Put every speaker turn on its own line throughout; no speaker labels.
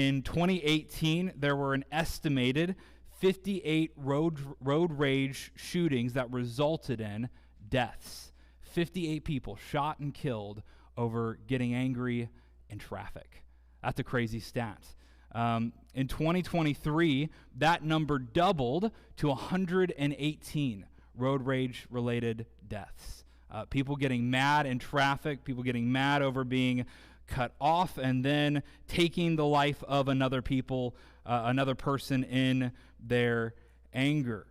In 2018, there were an estimated 58 road rage shootings that resulted in deaths. 58 people shot and killed over getting angry in traffic. That's a crazy stat. In 2023, that number doubled to 118 road rage-related deaths. People getting mad in traffic, people getting mad over being cut off, and then taking the life of another person in their anger.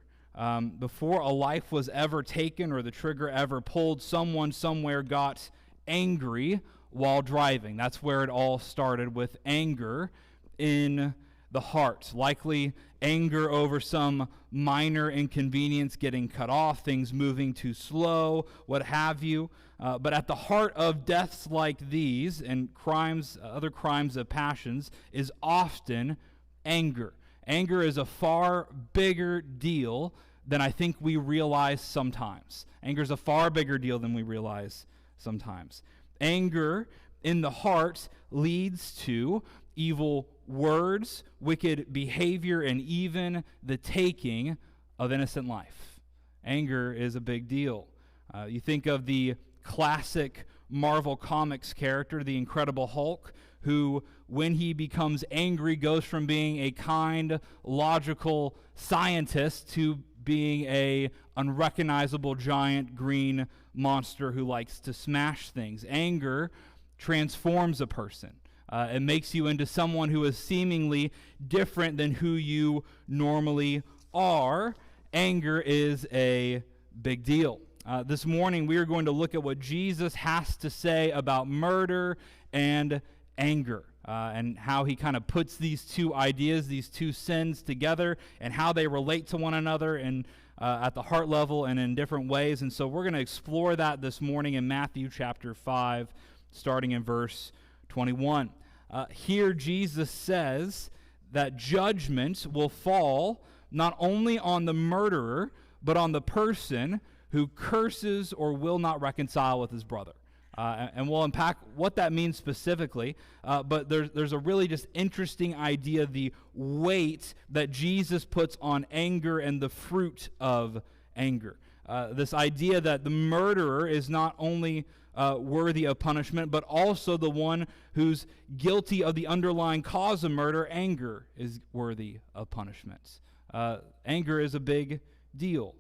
Before a life was ever taken or the trigger ever pulled, someone somewhere got angry while driving. That's where it all started, with anger in the heart. Likely anger over some minor inconvenience, getting cut off, things moving too slow, what have you. But at the heart of deaths like these and crimes, other crimes of passions, is often anger. Anger is a far bigger deal than I think we realize sometimes. Anger is a far bigger deal than we realize sometimes. Anger in the heart leads to evil words, wicked behavior, and even the taking of innocent life. Anger is a big deal. You think of the classic Marvel Comics character, the Incredible Hulk, who, when he becomes angry, goes from being a kind, logical scientist to being a unrecognizable giant green monster who likes to smash things. Anger transforms a person. It makes you into someone who is seemingly different than who you normally are. Anger is a big deal. This morning we are going to look at what Jesus has to say about murder and anger, and how he kind of puts these two ideas, these two sins together, and how they relate to one another and at the heart level and in different ways. And so we're going to explore that this morning in Matthew chapter 5, starting in verse 21. Here Jesus says that judgment will fall not only on the murderer, but on the person who curses or will not reconcile with his brother. And we'll unpack what that means specifically, but there's a really just interesting idea, the weight that Jesus puts on anger and the fruit of anger. This idea that the murderer is not only worthy of punishment, but also the one who's guilty of the underlying cause of murder. Anger is worthy of punishment. Anger is a big deal.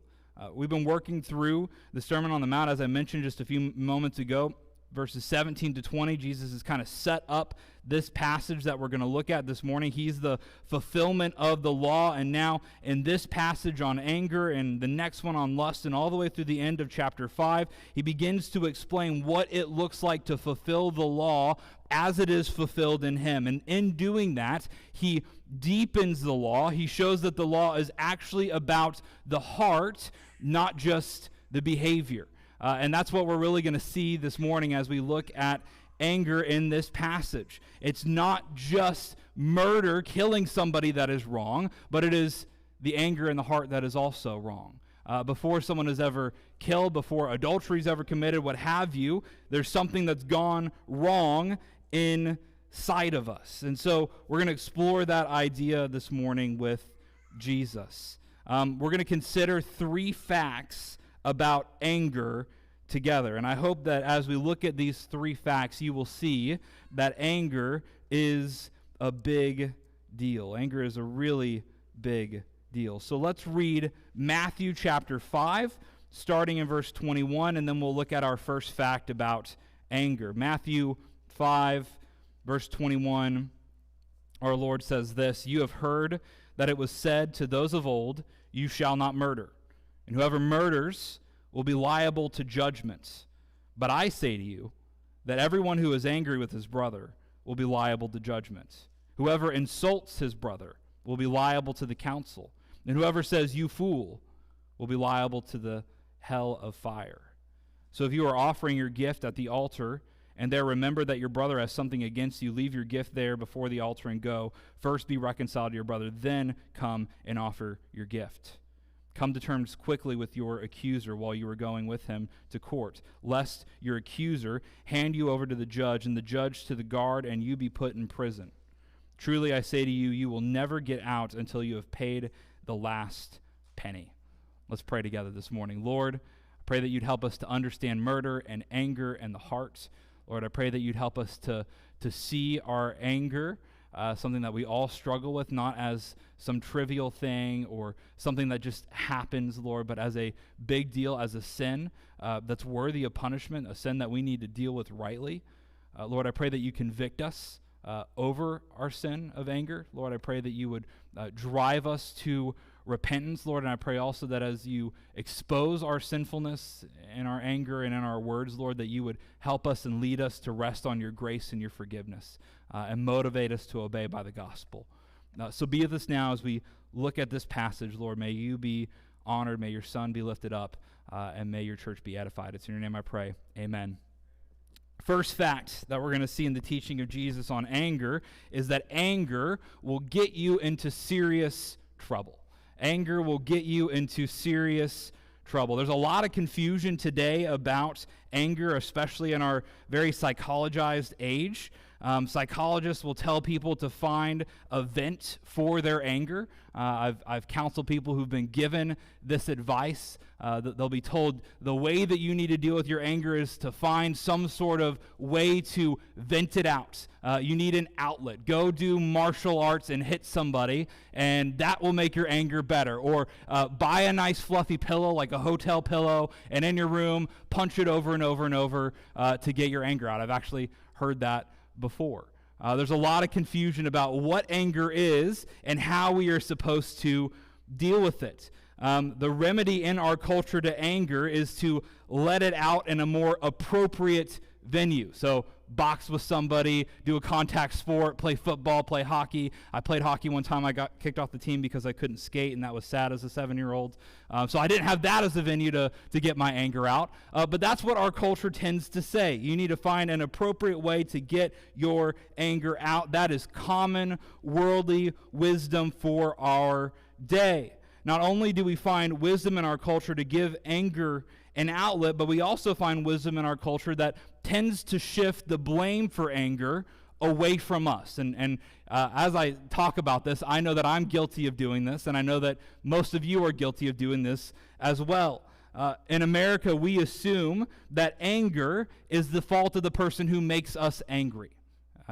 We've been working through the Sermon on the Mount, as I mentioned just a few moments ago. Verses 17 to 20, Jesus has kind of set up this passage that we're going to look at this morning. He's the fulfillment of the law, and now in this passage on anger and the next one on lust and all the way through the end of chapter 5, he begins to explain what it looks like to fulfill the law as it is fulfilled in him. And in doing that, he deepens the law. He shows that the law is actually about the heart, not just the behavior. And that's what we're really going to see this morning as we look at anger in this passage. It's not just murder, killing somebody, that is wrong, but it is the anger in the heart that is also wrong. Before someone is ever killed, before adultery is ever committed, what have you, there's something that's gone wrong inside of us. And so we're going to explore that idea this morning with Jesus. We're going to consider 3 facts about anger together. And I hope that as we look at these 3 facts, you will see that anger is a big deal. Anger is a really big deal. So let's read Matthew chapter 5, starting in verse 21, and then we'll look at our first fact about anger. Matthew 5, verse 21, our Lord says this: "You have heard that it was said to those of old, 'You shall not murder,' and whoever murders will be liable to judgment. But I say to you that everyone who is angry with his brother will be liable to judgment. Whoever insults his brother will be liable to the council, and whoever says 'you fool' will be liable to the hell of fire. So if you are offering your gift at the altar, and there remember that your brother has something against you, leave your gift there before the altar and go. First be reconciled to your brother, then come and offer your gift. Come to terms quickly with your accuser while you are going with him to court, lest your accuser hand you over to the judge, and the judge to the guard, and you be put in prison. Truly I say to you, you will never get out until you have paid the last penny. Let's pray together this morning. Lord, I pray that you'd help us to understand murder and anger and the heart. Lord, I pray that you'd help us to see our anger, something that we all struggle with, not as some trivial thing or something that just happens, Lord, but as a big deal, as a sin that's worthy of punishment, a sin that we need to deal with rightly. Lord, I pray that you convict us over our sin of anger. Lord, I pray that you would drive us to repentance, Lord, and I pray also that as you expose our sinfulness in our anger and in our words, Lord, that you would help us and lead us to rest on your grace and your forgiveness and motivate us to obey by the gospel. So be with us now as we look at this passage, Lord. May you be honored, may your Son be lifted up, and may your church be edified. It's in your name I pray. Amen. First fact that we're going to see in the teaching of Jesus on anger is that anger will get you into serious trouble. Anger will get you into serious trouble. There's a lot of confusion today about anger, especially in our very psychologized age. Psychologists will tell people to find a vent for their anger. I've counseled people who've been given this advice. They'll be told the way that you need to deal with your anger is to find some sort of way to vent it out. You need an outlet. Go do martial arts and hit somebody, and that will make your anger better. Or buy a nice fluffy pillow like a hotel pillow, and in your room, punch it over and over and over to get your anger out. I've actually heard that before. There's a lot of confusion about what anger is and how we are supposed to deal with it. The remedy in our culture to anger is to let it out in a more appropriate venue. So box with somebody, do a contact sport, play football, play hockey. I played hockey one time. I got kicked off the team because I couldn't skate, and that was sad as a 7-year-old. So I didn't have that as a venue to get my anger out. But that's what our culture tends to say. You need to find an appropriate way to get your anger out. That is common worldly wisdom for our day. Not only do we find wisdom in our culture to give anger an outlet, but we also find wisdom in our culture that tends to shift the blame for anger away from us. And as I talk about this, I know that I'm guilty of doing this, and I know that most of you are guilty of doing this as well. In America, we assume that anger is the fault of the person who makes us angry.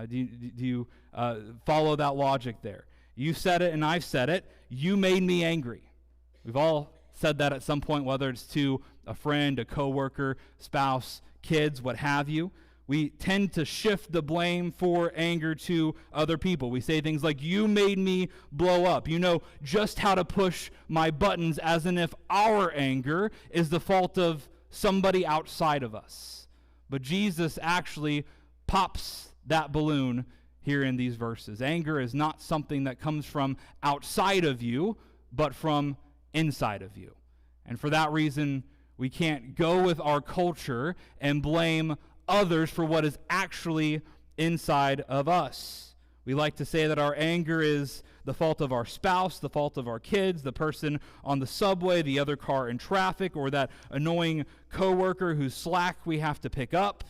Do you follow that logic there? You said it and I've said it. You made me angry. We've all said that at some point, whether it's to a friend, a coworker, spouse, kids, what have you. We tend to shift the blame for anger to other people. We say things like, you made me blow up. You know just how to push my buttons, as in if our anger is the fault of somebody outside of us. But Jesus actually pops that balloon here in these verses. Anger is not something that comes from outside of you, but from inside of you. And for that reason, we can't go with our culture and blame others for what is actually inside of us. We like to say that our anger is the fault of our spouse, the fault of our kids, the person on the subway, the other car in traffic, or that annoying coworker whose slack we have to pick up.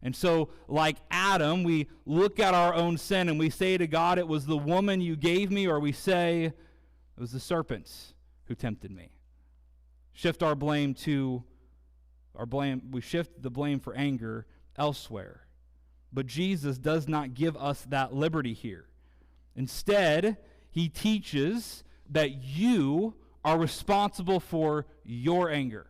And so, like Adam, we look at our own sin and we say to God, it was the woman you gave me, or we say, it was the serpent who tempted me. Shift our blame to we shift the blame for anger elsewhere. But Jesus does not give us that liberty here. Instead, he teaches that you are responsible for your anger,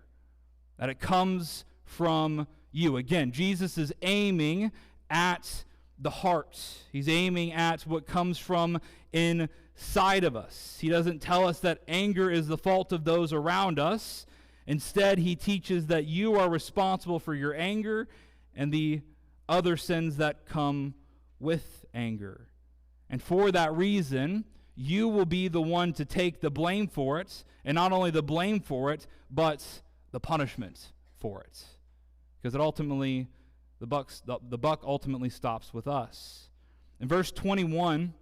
that it comes from you. Again, Jesus is aiming at the heart. He's aiming at what comes from inside of us. He doesn't tell us that anger is the fault of those around us. Instead, he teaches that you are responsible for your anger and the other sins that come with anger. And for that reason, you will be the one to take the blame for it, and not only the blame for it, but the punishment for it. Because it ultimately, the buck ultimately stops with us. In verse 21,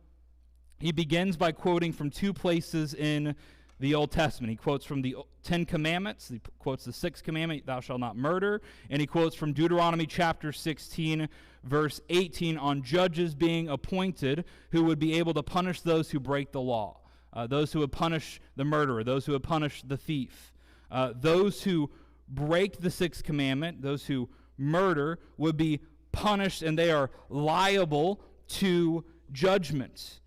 he begins by quoting from two places in the Old Testament. He quotes from the 10 Commandments. He quotes the 6th commandment, thou shalt not murder. And he quotes from Deuteronomy chapter 16, verse 18, on judges being appointed who would be able to punish those who break the law, those who would punish the murderer, those who would punish the thief. Those who break the 6th commandment, those who murder, would be punished, and they are liable to judgment.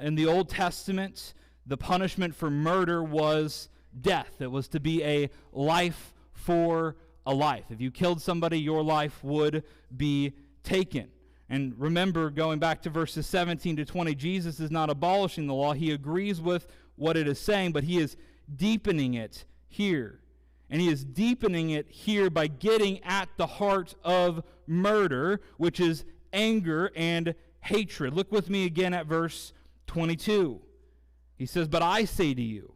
In the Old Testament, the punishment for murder was death. It was to be a life for a life. If you killed somebody, your life would be taken. And remember, going back to verses 17 to 20, Jesus is not abolishing the law. He agrees with what it is saying, but he is deepening it here. And he is deepening it here by getting at the heart of murder, which is anger and hatred. Look with me again at verse 22. He says, but I say to you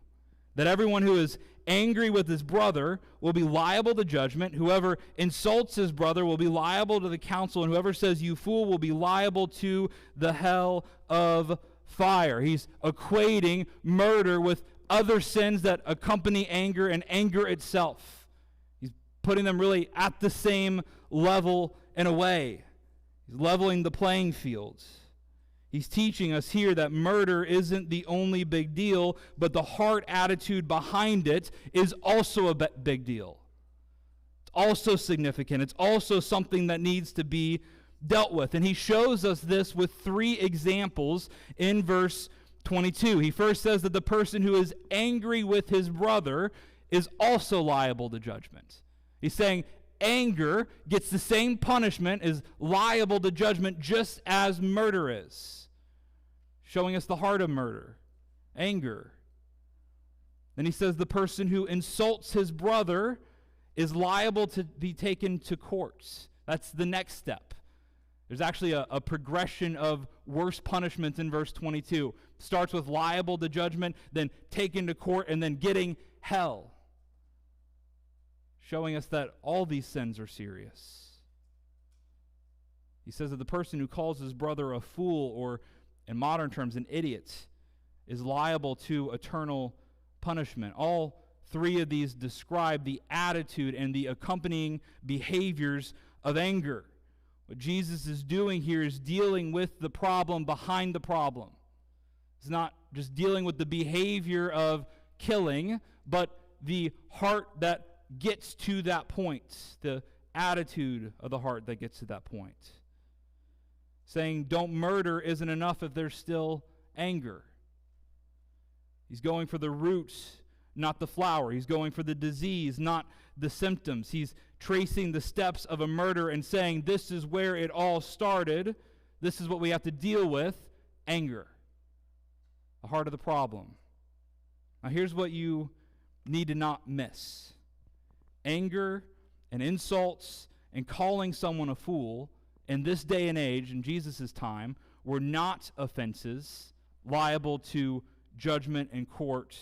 that everyone who is angry with his brother will be liable to judgment. Whoever insults his brother will be liable to the council, and whoever says you fool will be liable to the hell of fire. He's equating murder with other sins that accompany anger and anger itself. He's putting them really at the same level in a way. He's leveling the playing field. He's teaching us here that murder isn't the only big deal, but the heart attitude behind it is also a big deal. It's also significant. It's also something that needs to be dealt with. And he shows us this with 3 examples in verse 22. He first says that the person who is angry with his brother is also liable to judgment. He's saying anger gets the same punishment, is liable to judgment just as murder is. Showing us the heart of murder, anger. Then he says the person who insults his brother is liable to be taken to court. That's the next step. There's actually a progression of worse punishments in verse 22. Starts with liable to judgment, then taken to court, and then getting hell. Showing us that all these sins are serious. He says that the person who calls his brother a fool, or in modern terms, an idiot, is liable to eternal punishment. All 3 of these describe the attitude and the accompanying behaviors of anger. What Jesus is doing here is dealing with the problem behind the problem. It's not just dealing with the behavior of killing, but the heart that gets to that point, the attitude of the heart that gets to that point. Saying don't murder isn't enough if there's still anger. He's going for the root, not the flower. He's going for the disease, not the symptoms. He's tracing the steps of a murder and saying this is where it all started. This is what we have to deal with, anger. The heart of the problem. Now here's what you need to not miss. Anger and insults and calling someone a fool in this day and age, in Jesus' time, were not offenses liable to judgment and court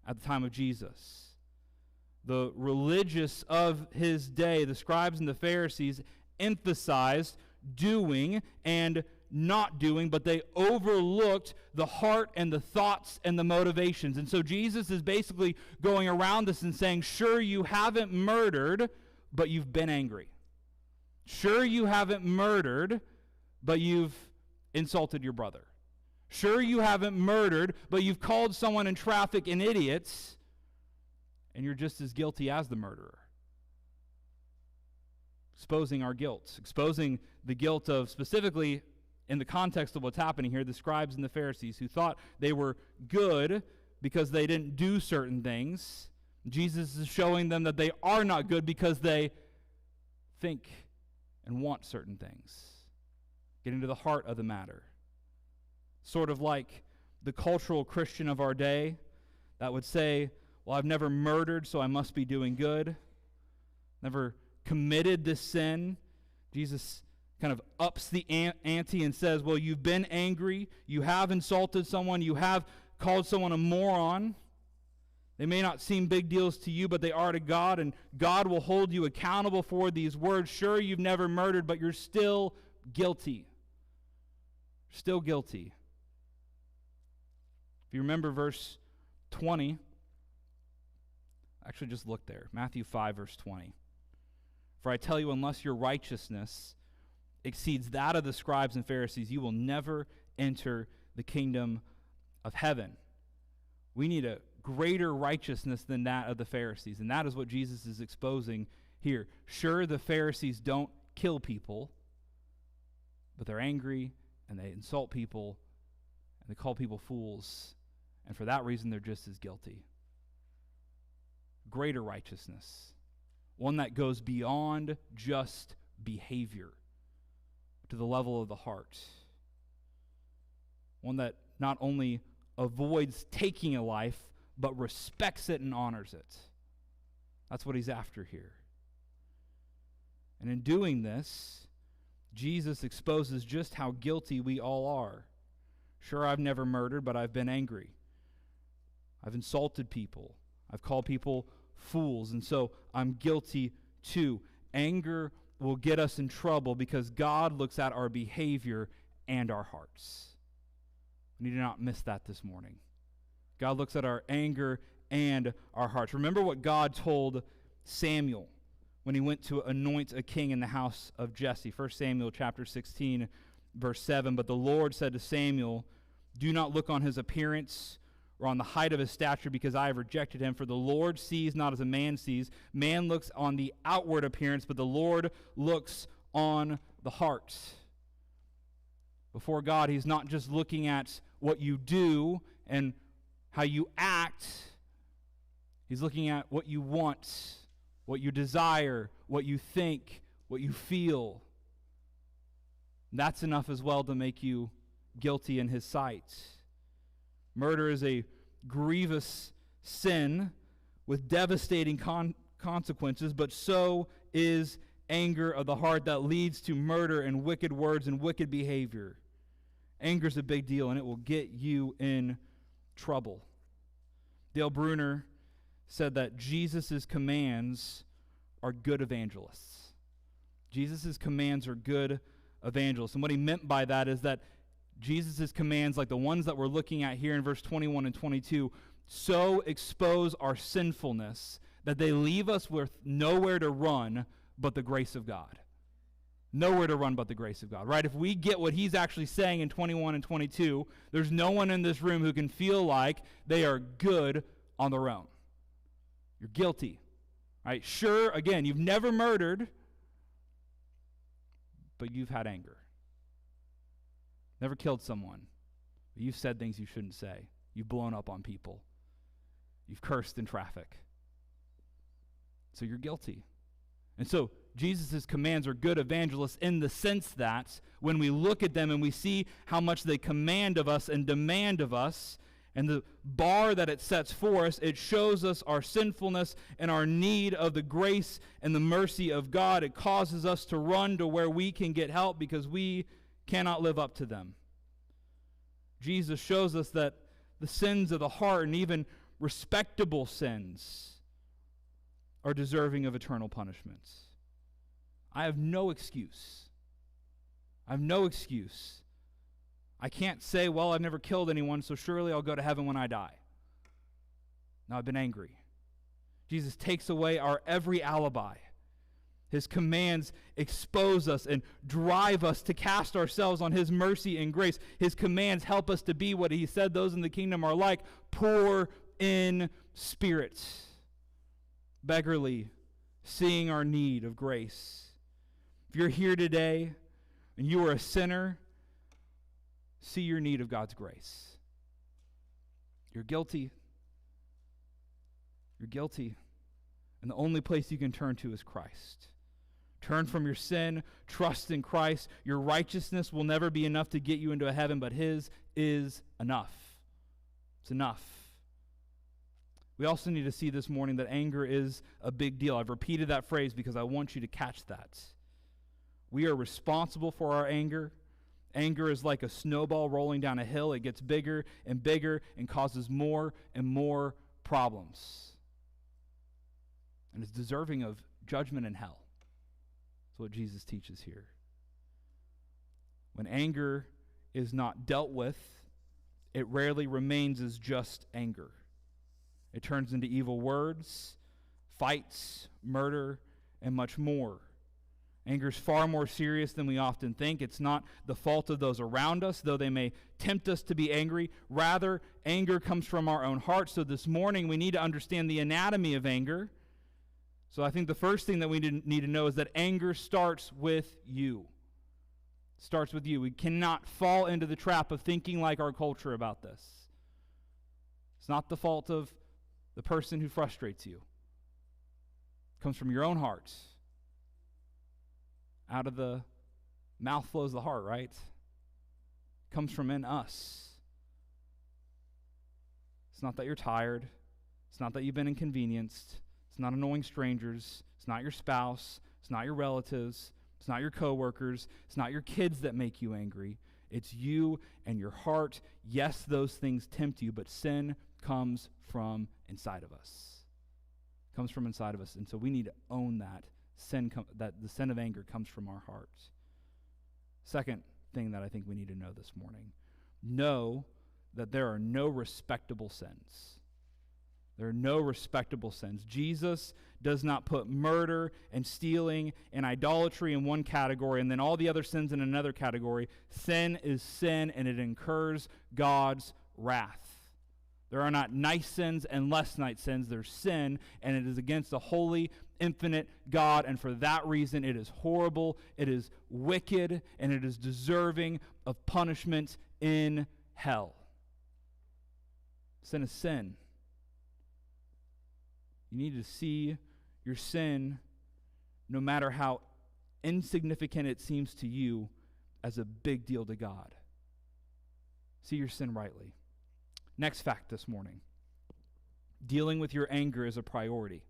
at the time of Jesus. The religious of his day, the scribes and the Pharisees, emphasized doing and not doing, but they overlooked the heart and the thoughts and the motivations. And so Jesus is basically going around this and saying, sure, you haven't murdered, but you've been angry. Sure, you haven't murdered, but you've insulted your brother. Sure, you haven't murdered, but you've called someone in traffic an idiot, and you're just as guilty as the murderer. Exposing our guilt, exposing the guilt of, specifically in the context of what's happening here, the scribes and the Pharisees who thought they were good because they didn't do certain things. Jesus is showing them that they are not good because they think and want certain things. Getting to the heart of the matter. Sort of like the cultural Christian of our day that would say, well, I've never murdered, so I must be doing good. Never committed this sin. Jesus kind of ups the ante and says, well, you've been angry, you have insulted someone, you have called someone a moron. They may not seem big deals to you, but they are to God, and God will hold you accountable for these words. Sure, you've never murdered, but you're still guilty. Still guilty. If you remember verse 20, actually just look there, Matthew 5, verse 20. For I tell you, unless your righteousness exceeds that of the scribes and Pharisees, you will never enter the kingdom of heaven. We need a greater righteousness than that of the Pharisees, and that is what Jesus is exposing here. Sure, the Pharisees don't kill people, but they're angry, and they insult people, and they call people fools, and for that reason, they're just as guilty. Greater righteousness, one that goes beyond just behavior to the level of the heart, one that not only avoids taking a life, but respects it and honors it. That's what he's after here. And in doing this, Jesus exposes just how guilty we all are. Sure, I've never murdered, but I've been angry. I've insulted people. I've called people fools, and so I'm guilty too. Anger will get us in trouble because God looks at our behavior and our hearts. We need to not miss that this morning. God looks at our anger and our hearts. Remember what God told Samuel when he went to anoint a king in the house of Jesse. 1 Samuel chapter 16, verse 7. But the Lord said to Samuel, do not look on his appearance or on the height of his stature, because I have rejected him. For the Lord sees not as a man sees. Man looks on the outward appearance, but the Lord looks on the heart. Before God, he's not just looking at what you do and how you act. He's looking at what you want, what you desire, what you think, what you feel. That's enough as well to make you guilty in his sight. Murder is a grievous sin with devastating consequences, but so is anger of the heart that leads to murder and wicked words and wicked behavior. Anger is a big deal, and it will get you in trouble. Dale Bruner said that Jesus' commands are good evangelists. Jesus' commands are good evangelists. And what he meant by that is that Jesus' commands, like the ones that we're looking at here in verse 21 and 22, so expose our sinfulness that they leave us with nowhere to run but the grace of God. Nowhere to run but the grace of God, right? If we get what he's actually saying in 21 and 22, there's no one in this room who can feel like they are good on their own. You're guilty, right? Sure, again, you've never murdered, but you've had anger. Never killed someone, but you've said things you shouldn't say. You've blown up on people. You've cursed in traffic. So you're guilty. And so Jesus' commands are good evangelists in the sense that when we look at them and we see how much they command of us and demand of us, and the bar that it sets for us, it shows us our sinfulness and our need of the grace and the mercy of God. It causes us to run to where we can get help because we cannot live up to them. Jesus shows us that the sins of the heart and even respectable sins are deserving of eternal punishments. I have no excuse. I have no excuse. I can't say, well, I've never killed anyone, so surely I'll go to heaven when I die. No, I've been angry. Jesus takes away our every alibi. His commands expose us and drive us to cast ourselves on his mercy and grace. His commands help us to be what he said those in the kingdom are like, poor in spirit, beggarly, seeing our need of grace. If you're here today and you are a sinner, see your need of God's grace. You're guilty. You're guilty. And the only place you can turn to is Christ. Turn from your sin, trust in Christ. Your righteousness will never be enough to get you into heaven, but his is enough. It's enough. We also need to see this morning that anger is a big deal. I've repeated that phrase because I want you to catch that. We are responsible for our anger. Anger is like a snowball rolling down a hill. It gets bigger and bigger and causes more and more problems. And it's deserving of judgment in hell. That's what Jesus teaches here. When anger is not dealt with, it rarely remains as just anger. It turns into evil words, fights, murder, and much more. Anger is far more serious than we often think. It's not the fault of those around us, though they may tempt us to be angry. Rather, anger comes from our own heart. So this morning, we need to understand the anatomy of anger. So I think the first thing that we need to know is that anger starts with you. It starts with you. We cannot fall into the trap of thinking like our culture about this. It's not the fault of the person who frustrates you. It comes from your own heart. Out of the mouth flows the heart, right? It comes from in us. It's not that you're tired. It's not that you've been inconvenienced. It's not annoying strangers. It's not your spouse. It's not your relatives. It's not your coworkers. It's not your kids that make you angry. It's you and your heart. Yes, those things tempt you, but sin comes from inside of us. It comes from inside of us, and so we need to own that. That the sin of anger comes from our hearts. Second thing that I think we need to know this morning, know that there are no respectable sins. There are no respectable sins. Jesus does not put murder and stealing and idolatry in one category and then all the other sins in another category. Sin is sin, and it incurs God's wrath. There are not nice sins and less nice sins. There's sin, and it is against the holy, infinite God, and for that reason it is horrible, it is wicked, and it is deserving of punishment in hell. Sin is sin. You need to see your sin, no matter how insignificant it seems to you, as a big deal to God. See your sin rightly. Next fact this morning. Dealing with your anger is a priority.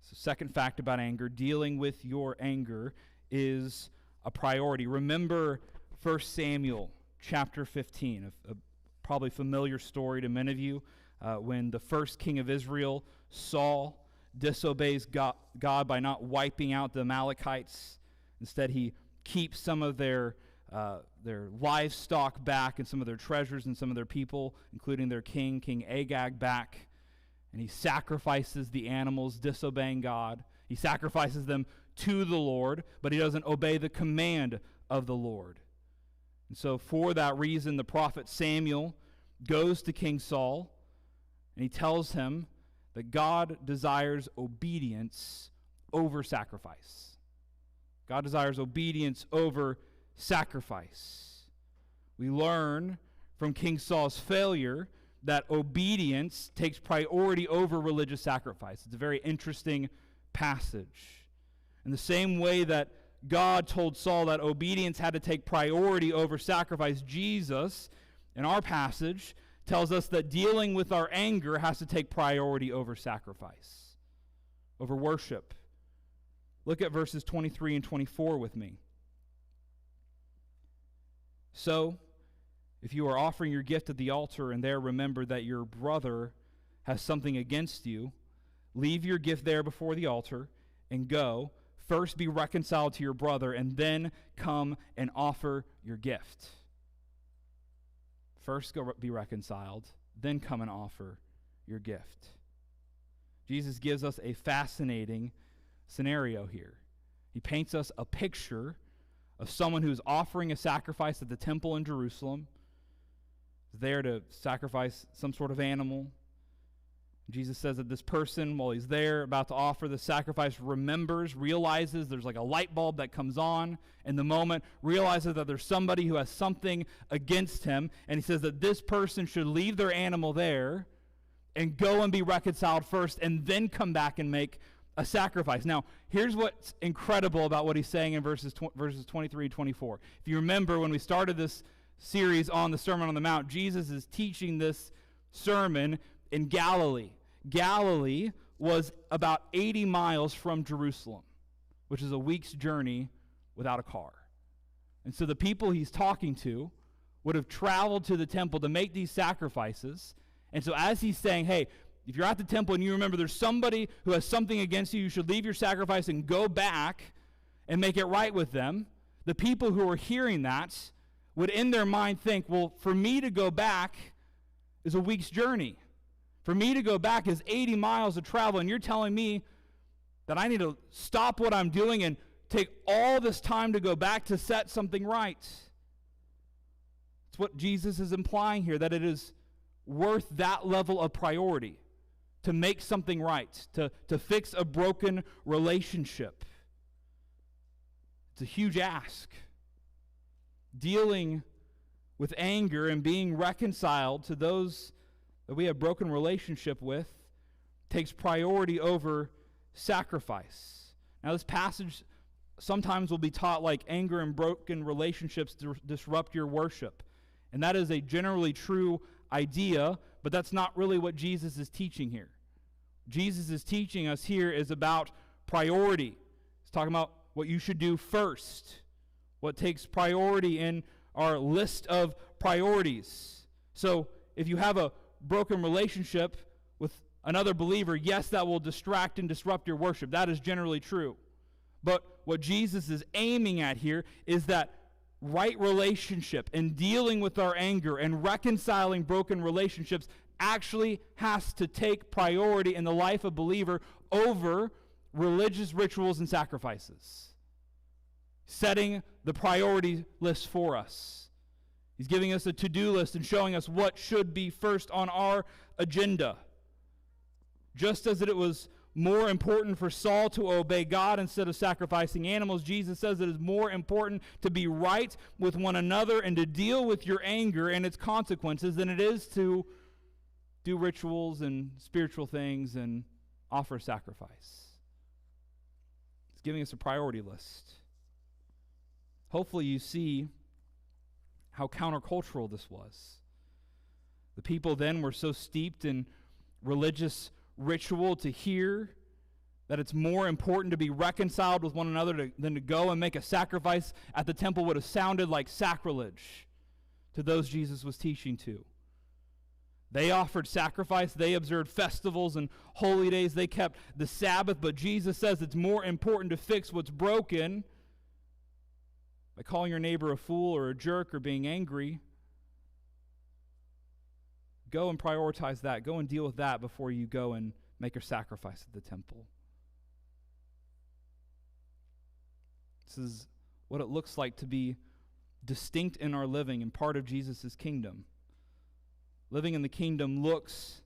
So second fact about anger, dealing with your anger is a priority. Remember 1 Samuel chapter 15, a probably familiar story to many of you, when the first king of Israel, Saul, disobeys God by not wiping out the Amalekites. Instead, he keeps some of their livestock back and some of their treasures and some of their people, including their king, King Agag, back. And he sacrifices the animals, disobeying God. He sacrifices them to the Lord, but he doesn't obey the command of the Lord. And so for that reason, the prophet Samuel goes to King Saul, and he tells him that God desires obedience over sacrifice. God desires obedience over sacrifice. We learn from King Saul's failure that obedience takes priority over religious sacrifice. It's a very interesting passage. In the same way that God told Saul that obedience had to take priority over sacrifice, Jesus, in our passage, tells us that dealing with our anger has to take priority over sacrifice, over worship. Look at verses 23 and 24 with me. So, if you are offering your gift at the altar and there remember that your brother has something against you, leave your gift there before the altar and go. First be reconciled to your brother and then come and offer your gift. First go be reconciled, then come and offer your gift. Jesus gives us a fascinating scenario here. He paints us a picture of someone who's offering a sacrifice at the temple in Jerusalem. He's there to sacrifice some sort of animal. Jesus says that this person, while he's there about to offer the sacrifice, realizes there's like a light bulb that comes on in the moment, realizes that there's somebody who has something against him, and he says that this person should leave their animal there and go and be reconciled first and then come back and make a sacrifice. Now, here's what's incredible about what he's saying in verses 23 and 24. If you remember when we started this series on the Sermon on the Mount, Jesus is teaching this sermon in Galilee. Galilee was about 80 miles from Jerusalem, which is a week's journey without a car. And so the people he's talking to would have traveled to the temple to make these sacrifices. And so as he's saying, hey, if you're at the temple and you remember there's somebody who has something against you, you should leave your sacrifice and go back and make it right with them. The people who are hearing that would in their mind think, well, for me to go back is a week's journey. For me to go back is 80 miles of travel, and you're telling me that I need to stop what I'm doing and take all this time to go back to set something right. It's what Jesus is implying here, that it is worth that level of priority to make something right, to fix a broken relationship. It's a huge ask. Dealing with anger and being reconciled to those that we have broken relationship with takes priority over sacrifice. Now, this passage sometimes will be taught like anger and broken relationships disrupt your worship. And that is a generally true idea, but that's not really what Jesus is teaching here. Jesus is teaching us here is about priority. He's talking about what you should do first, what takes priority in our list of priorities. So if you have a broken relationship with another believer, yes, that will distract and disrupt your worship. That is generally true. But what Jesus is aiming at here is that right relationship and dealing with our anger and reconciling broken relationships actually has to take priority in the life of a believer over religious rituals and sacrifices. Setting the priority list for us. He's giving us a to-do list and showing us what should be first on our agenda. Just as it was more important for Saul to obey God instead of sacrificing animals, Jesus says it is more important to be right with one another and to deal with your anger and its consequences than it is to do rituals and spiritual things and offer sacrifice. He's giving us a priority list. Hopefully you see how countercultural this was. The people then were so steeped in religious ritual to hear that it's more important to be reconciled with one another than to go and make a sacrifice at the temple would have sounded like sacrilege to those Jesus was teaching to. They offered sacrifice, they observed festivals and holy days, they kept the Sabbath, but Jesus says it's more important to fix what's broken by calling your neighbor a fool or a jerk or being angry. Go and prioritize that. Go and deal with that before you go and make a sacrifice at the temple. This is what it looks like to be distinct in our living and part of Jesus' kingdom. Living in the kingdom looks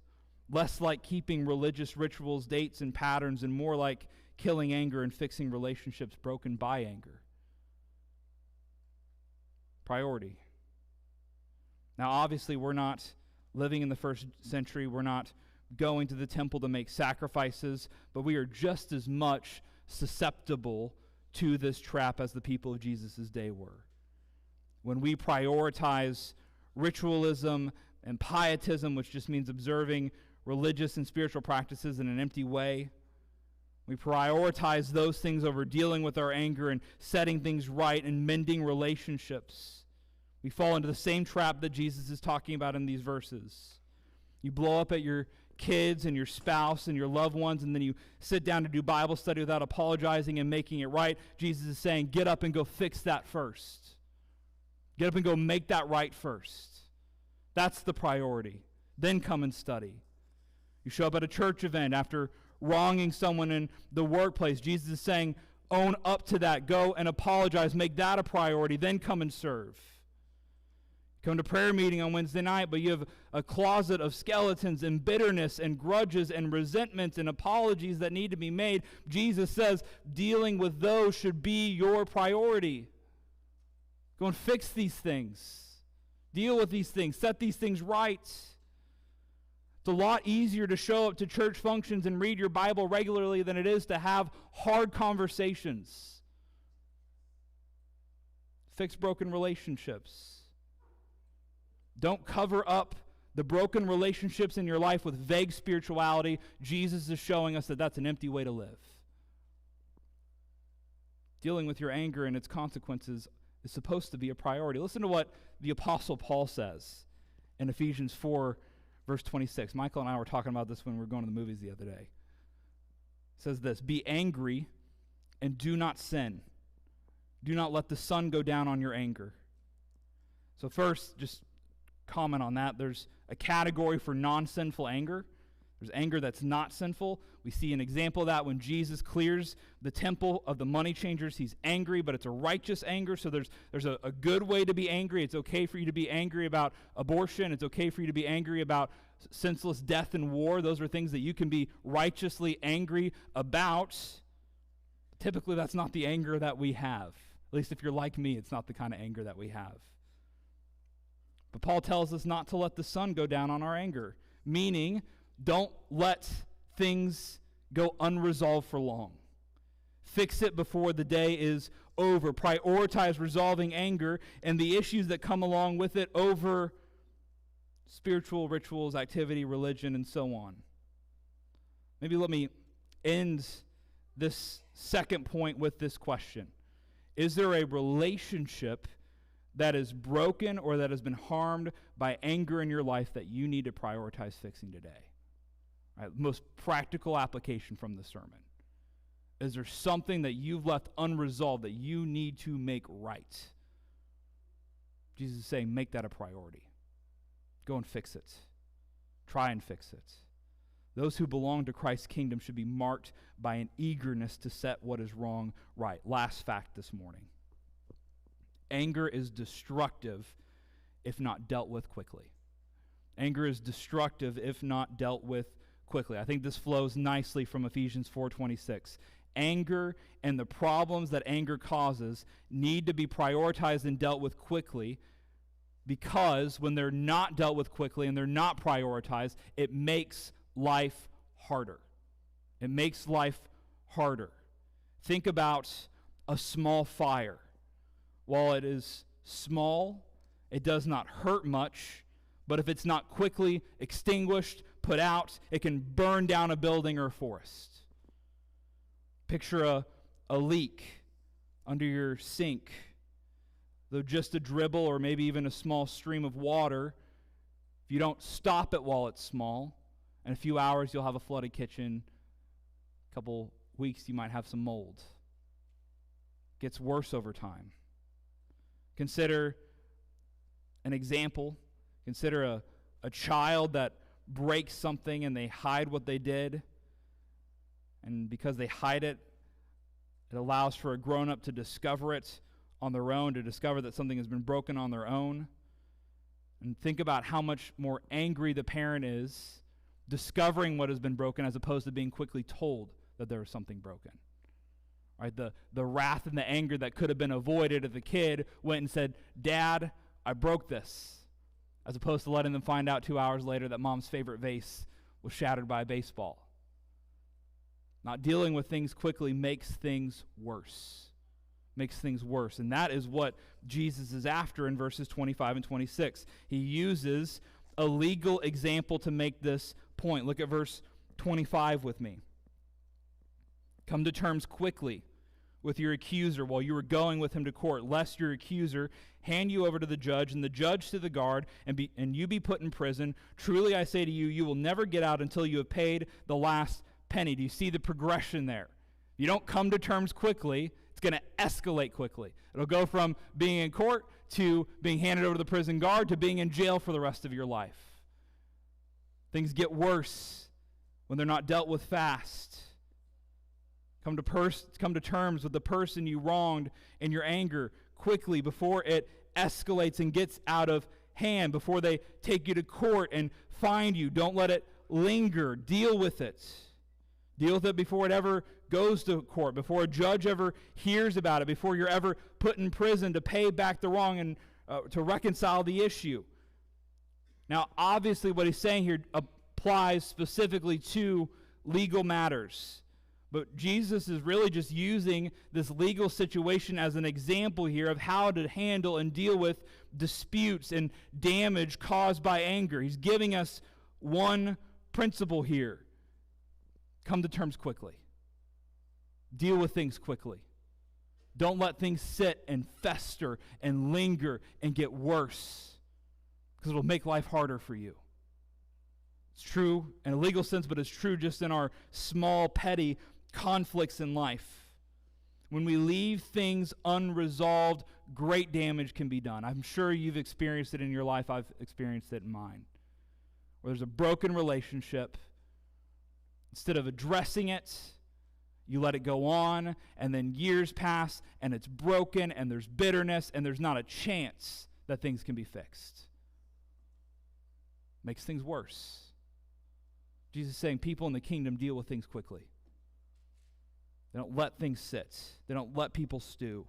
less like keeping religious rituals, dates, and patterns, and more like killing anger and fixing relationships broken by anger. Priority. Now, obviously, we're not living in the first century. We're not going to the temple to make sacrifices, but we are just as much susceptible to this trap as the people of Jesus' day were. When we prioritize ritualism and pietism, which just means observing religious and spiritual practices in an empty way, we prioritize those things over dealing with our anger and setting things right and mending relationships. We fall into the same trap that Jesus is talking about in these verses. You blow up at your kids and your spouse and your loved ones, and then you sit down to do Bible study without apologizing and making it right. Jesus is saying, get up and go fix that first. Get up and go make that right first. That's the priority. Then come and study. You show up at a church event after wronging someone in the workplace. Jesus is saying, own up to that. Go and apologize. Make that a priority. Then come and serve. Come to prayer meeting on Wednesday night, but you have a closet of skeletons and bitterness and grudges and resentments and apologies that need to be made. Jesus says dealing with those should be your priority. Go and fix these things. Deal with these things. Set these things right. It's a lot easier to show up to church functions and read your Bible regularly than it is to have hard conversations. Fix broken relationships. Don't cover up the broken relationships in your life with vague spirituality. Jesus is showing us that that's an empty way to live. Dealing with your anger and its consequences is supposed to be a priority. Listen to what the Apostle Paul says in Ephesians 4, verse 26. Michael and I were talking about this when we were going to the movies the other day. It says this, be angry and do not sin. Do not let the sun go down on your anger. So first, just comment on that. There's a category for non-sinful anger. There's anger that's not sinful. We see an example of that when Jesus clears the temple of the money changers. He's angry, but it's a righteous anger. So there's a good way to be angry. It's okay for you to be angry about abortion. It's okay for you to be angry about senseless death and war. Those are things that you can be righteously angry about. Typically, that's not the anger that we have. At least if you're like me, it's not the kind of anger that we have. But Paul tells us not to let the sun go down on our anger, meaning don't let things go unresolved for long. Fix it before the day is over. Prioritize resolving anger and the issues that come along with it over spiritual rituals, activity, religion, and so on. Maybe let me end this second point with this question. Is there a relationship that is broken or that has been harmed by anger in your life that you need to prioritize fixing today? Right, most practical application from the sermon. Is there something that you've left unresolved that you need to make right? Jesus is saying, make that a priority. Go and fix it. Try and fix it. Those who belong to Christ's kingdom should be marked by an eagerness to set what is wrong right. Last fact this morning. Anger is destructive if not dealt with quickly. Anger is destructive if not dealt with quickly. I think this flows nicely from Ephesians 4:26. Anger and the problems that anger causes need to be prioritized and dealt with quickly, because when they're not dealt with quickly and they're not prioritized, it makes life harder. It makes life harder. Think about a small fire. While it is small, it does not hurt much, but if it's not quickly extinguished, put out, it can burn down a building or a forest. Picture a leak under your sink. Though just a dribble or maybe even a small stream of water, if you don't stop it while it's small, in a few hours you'll have a flooded kitchen. A couple weeks you might have some mold. It gets worse over time. Consider an example. Consider a child that breaks something and they hide what they did. And because they hide it, it allows for a grown-up to discover it on their own, to discover that something has been broken on their own. And think about how much more angry the parent is discovering what has been broken as opposed to being quickly told that there was something broken. Right? The wrath and the anger that could have been avoided if the kid went and said, "Dad, I broke this," as opposed to letting them find out 2 hours later that mom's favorite vase was shattered by a baseball. Not dealing with things quickly makes things worse. Makes things worse. And that is what Jesus is after in verses 25 and 26. He uses a legal example to make this point. Look at verse 25 with me. Come to terms quickly with your accuser while you are going with him to court, lest your accuser hand you over to the judge and the judge to the guard, and you be put in prison. Truly I say to you, you will never get out until you have paid the last penny. Do you see the progression there? You don't come to terms quickly, it's going to escalate quickly. It'll go from being in court to being handed over to the prison guard to being in jail for the rest of your life. Things get worse when they're not dealt with fast. Come to terms with the person you wronged in your anger quickly before it escalates and gets out of hand, before they take you to court and find you. Don't let it linger. Deal with it. Deal with it before it ever goes to court, before a judge ever hears about it, before you're ever put in prison to pay back the wrong and to reconcile the issue. Now, obviously, what he's saying here applies specifically to legal matters. But Jesus is really just using this legal situation as an example here of how to handle and deal with disputes and damage caused by anger. He's giving us one principle here. Come to terms quickly. Deal with things quickly. Don't let things sit and fester and linger and get worse, because it'll make life harder for you. It's true in a legal sense, but it's true just in our small, petty conflicts in life. When we leave things unresolved, great damage can be done. I'm sure you've experienced it in your life. I've experienced it in mine. Where there's a broken relationship, Instead of addressing it, you let it go on, and then years pass, and it's broken, and there's bitterness, and there's not a chance that things can be fixed. Makes things worse. Jesus is saying people in the kingdom deal with things quickly. They don't let things sit. They don't let people stew.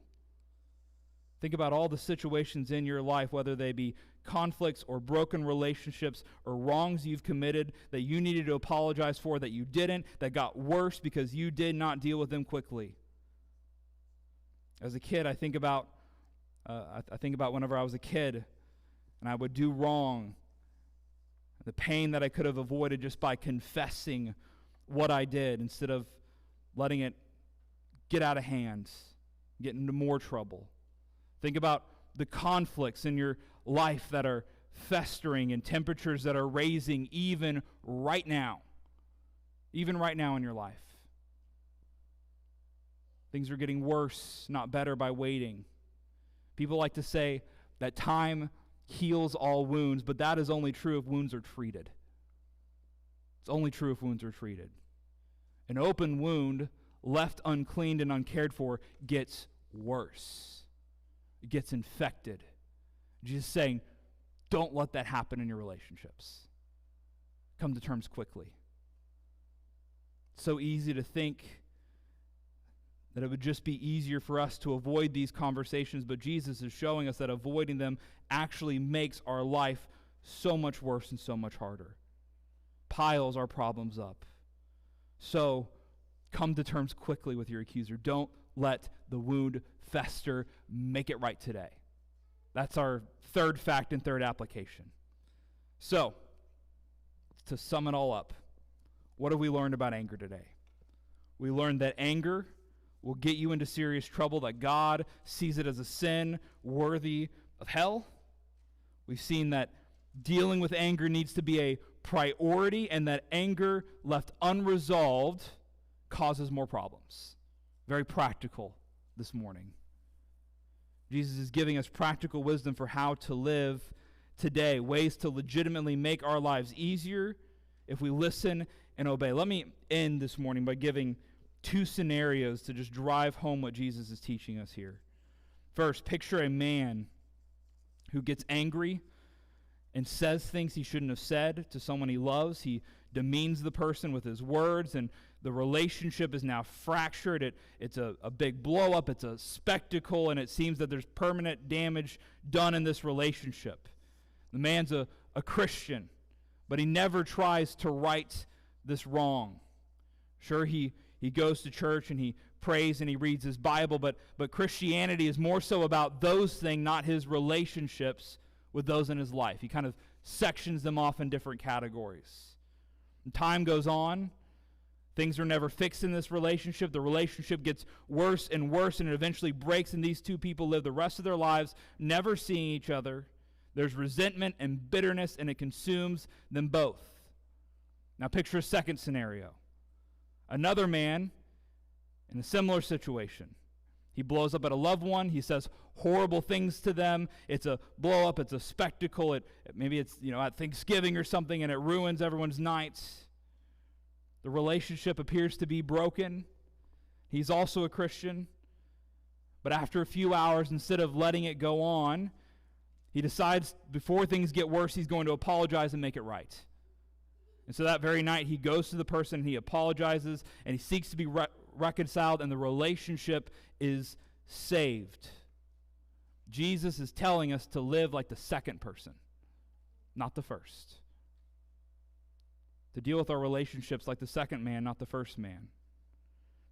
Think about all the situations in your life, whether they be conflicts or broken relationships or wrongs you've committed that you needed to apologize for, that you didn't, that got worse because you did not deal with them quickly. As a kid, I think about whenever I was a kid and I would do wrong, the pain that I could have avoided just by confessing what I did instead of letting it get out of hand, get into more trouble. Think about the conflicts in your life that are festering and temperatures that are raising even right now in your life. Things are getting worse, not better, by waiting. People like to say that time heals all wounds, but that is only true if wounds are treated. It's only true if wounds are treated. An open wound, left uncleaned and uncared for, gets worse. It gets infected. Jesus is saying, don't let that happen in your relationships. Come to terms quickly. It's so easy to think that it would just be easier for us to avoid these conversations, but Jesus is showing us that avoiding them actually makes our life so much worse and so much harder. Piles our problems up. So come to terms quickly with your accuser. Don't let the wound fester. Make it right today. That's our third fact and third application. So, to sum it all up, what have we learned about anger today? We learned that anger will get you into serious trouble, that God sees it as a sin worthy of hell. We've seen that dealing with anger needs to be a priority, and that anger left unresolved causes more problems. Very practical this morning. Jesus is giving us practical wisdom for how to live today, ways to legitimately make our lives easier if we listen and obey. Let me end this morning by giving two scenarios to just drive home what Jesus is teaching us here. First, picture a man who gets angry and says things he shouldn't have said to someone he loves. He demeans the person with his words, and the relationship is now fractured. It's a big blow up. It's a spectacle, and it seems that there's permanent damage done in this relationship. The man's a Christian, but he never tries to right this wrong. Sure, he goes to church and he prays and he reads his Bible, but Christianity is more so about those things, not his relationships with those in his life. He kind of sections them off in different categories. And time goes on. Things are never fixed in this relationship. The relationship gets worse and worse, and it eventually breaks, and these two people live the rest of their lives never seeing each other. There's resentment and bitterness, and it consumes them both. Now picture a second scenario. Another man in a similar situation. He blows up at a loved one. He says horrible things to them. It's a blow up. It's a spectacle. Maybe it's at Thanksgiving or something, and it ruins everyone's nights. The relationship appears to be broken. He's also a Christian. But after a few hours, instead of letting it go on, he decides before things get worse, he's going to apologize and make it right. And so that very night, he goes to the person, and he apologizes, and he seeks to be reconciled, and the relationship is saved. Jesus is telling us to live like the second person, not the first. To deal with our relationships like the second man, not the first man.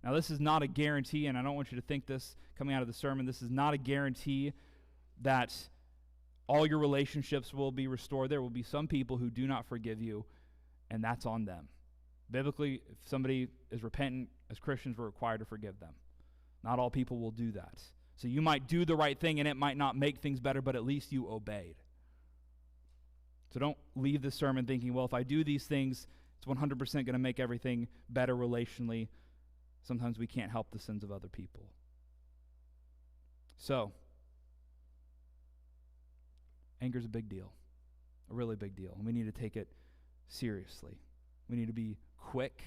Now, this is not a guarantee, and I don't want you to think this coming out of the sermon. This is not a guarantee that all your relationships will be restored. There will be some people who do not forgive you, and that's on them. Biblically, if somebody is repentant, as Christians, we're required to forgive them. Not all people will do that. So you might do the right thing, and it might not make things better, but at least you obeyed. So don't leave this sermon thinking, well, if I do these things, it's 100% going to make everything better relationally. Sometimes we can't help the sins of other people. So, anger is a big deal, a really big deal, and we need to take it seriously. We need to be quick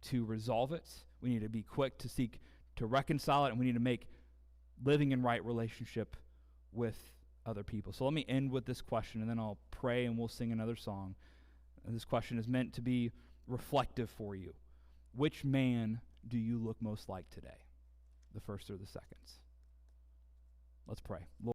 to resolve it. We need to be quick to seek to reconcile it, and we need to make living in right relationship with other people. So let me end with this question, and then I'll pray and we'll sing another song. And this question is meant to be reflective for you. Which man do you look most like today? The first or the seconds? Let's pray. Lord,